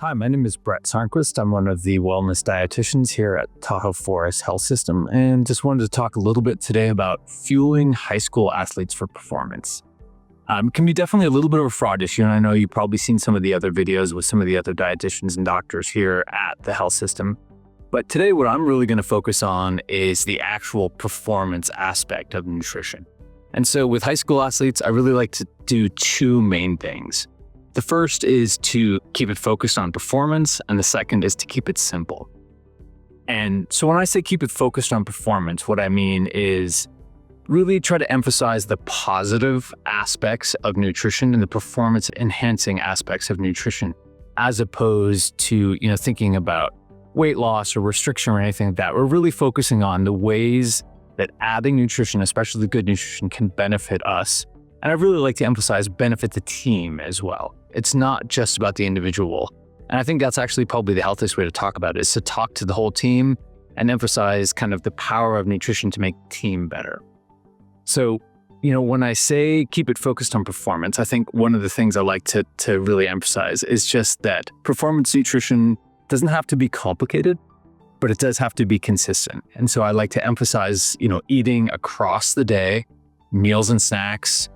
Hi, my name is Bret Sarnquist. I'm one of the wellness dietitians here at Tahoe Forest Health System, and just wanted to talk a little bit today about fueling high school athletes for performance. It can be definitely a little bit of a fraud issue, and I know you've probably seen some of the other videos with some of the other dietitians and doctors here at the health system. But today, what I'm really going to focus on is the actual performance aspect of nutrition. And so with high school athletes, I really like to do two main things. The first is to keep it focused on performance, and the second is to keep it simple. And so when I say keep it focused on performance, what I mean is really try to emphasize the positive aspects of nutrition and the performance enhancing aspects of nutrition, as opposed to, thinking about weight loss or restriction or anything like that. We're really focusing on the ways that adding nutrition, especially good nutrition, can benefit us. And I really like to emphasize benefit the team as well. It's not just about the individual. And I think that's actually probably the healthiest way to talk about it, is to talk to the whole team and emphasize kind of the power of nutrition to make the team better. So, when I say keep it focused on performance, I think one of the things I like to really emphasize is just that performance nutrition doesn't have to be complicated, but it does have to be consistent. And so I like to emphasize, eating across the day, meals and snacks,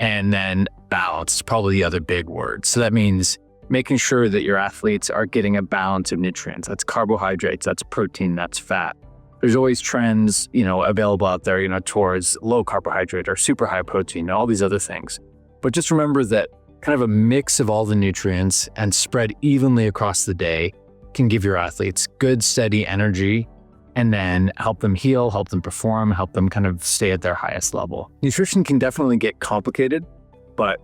and then balance is probably the other big word. So that means making sure that your athletes are getting a balance of nutrients. That's carbohydrates, that's protein, that's fat. There's always trends, available out there, towards low carbohydrate or super high protein, all these other things. But just remember that kind of a mix of all the nutrients and spread evenly across the day can give your athletes good, steady energy, and then help them heal, help them perform, help them kind of stay at their highest level. Nutrition can definitely get complicated, but,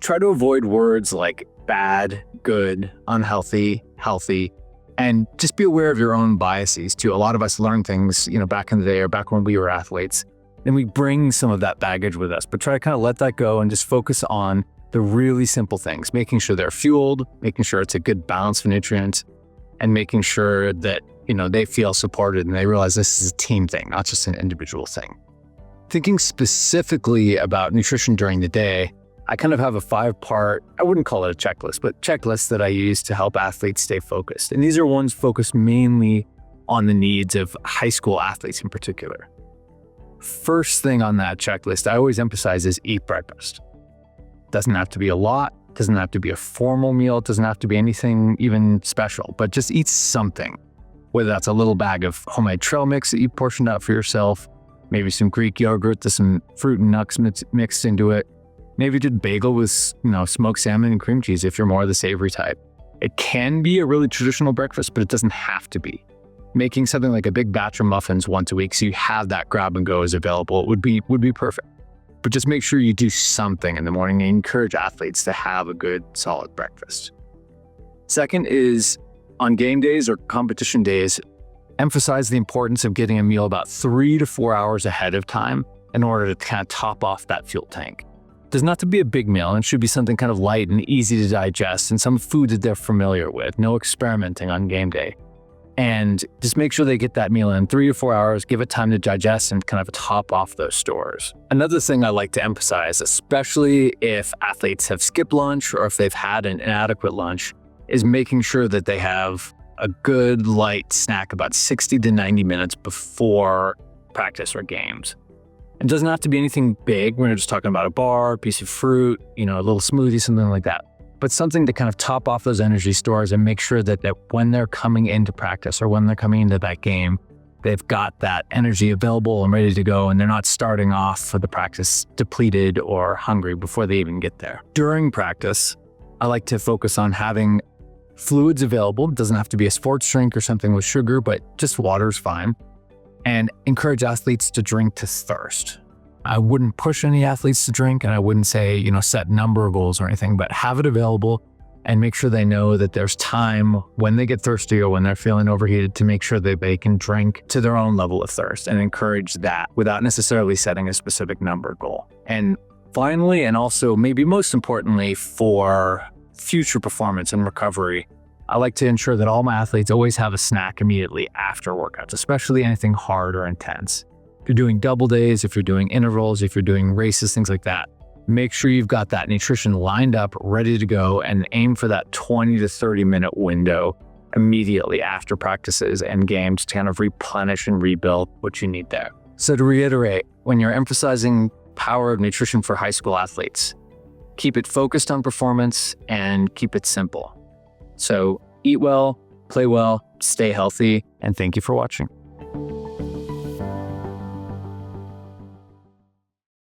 try to avoid words like bad, good, unhealthy, healthy, and just be aware of your own biases too. A lot of us learn things, back in the day or back when we were athletes, and we bring some of that baggage with us, but try to kind of let that go and just focus on the really simple things, making sure they're fueled, making sure it's a good balance of nutrients, and making sure that they feel supported and they realize this is a team thing, not just an individual thing. Thinking specifically about nutrition during the day, I kind of have a 5-part, I wouldn't call it a checklist, but checklist that I use to help athletes stay focused. And these are ones focused mainly on the needs of high school athletes in particular. First thing on that checklist, I always emphasize, is eat breakfast. Doesn't have to be a lot, doesn't have to be a formal meal, it doesn't have to be anything even special, but just eat something. Whether that's a little bag of homemade trail mix that you portioned out for yourself, maybe some Greek yogurt, some fruit and nuts mixed into it. Maybe just bagel with, smoked salmon and cream cheese if you're more of the savory type. It can be a really traditional breakfast, but it doesn't have to be. Making something like a big batch of muffins once a week so you have that grab and go as available would be perfect. But just make sure you do something in the morning and encourage athletes to have a good, solid breakfast. Second is, on game days or competition days, emphasize the importance of getting a meal about 3 to 4 hours ahead of time in order to kind of top off that fuel tank. It doesn't have to be a big meal, and it should be something kind of light and easy to digest and some food that they're familiar with. No experimenting on game day. And just make sure they get that meal in 3 to 4 hours, give it time to digest and kind of top off those stores. Another thing I like to emphasize, especially if athletes have skipped lunch or if they've had an inadequate lunch, is making sure that they have a good light snack about 60 to 90 minutes before practice or games. It doesn't have to be anything big. We're just talking about a bar, a piece of fruit, a little smoothie, something like that. But something to kind of top off those energy stores and make sure that when they're coming into practice or when they're coming into that game, they've got that energy available and ready to go, and they're not starting off for the practice depleted or hungry before they even get there. During practice, I like to focus on having fluids available. It doesn't have to be a sports drink or something with sugar, but just water is fine. And encourage athletes to drink to thirst. I wouldn't push any athletes to drink, and I wouldn't say, set number goals or anything, but have it available and make sure they know that there's time when they get thirsty or when they're feeling overheated to make sure that they can drink to their own level of thirst, and encourage that without necessarily setting a specific number goal. And finally, and also maybe most importantly for future performance and recovery, I like to ensure that all my athletes always have a snack immediately after workouts, especially anything hard or intense. If you're doing double days, if you're doing intervals, if you're doing races, things like that, make sure you've got that nutrition lined up, ready to go, and aim for that 20 to 30 minute window immediately after practices and games to kind of replenish and rebuild what you need there. So to reiterate, when you're emphasizing power of nutrition for high school athletes, keep it focused on performance and keep it simple. So eat well, play well, stay healthy, and thank you for watching.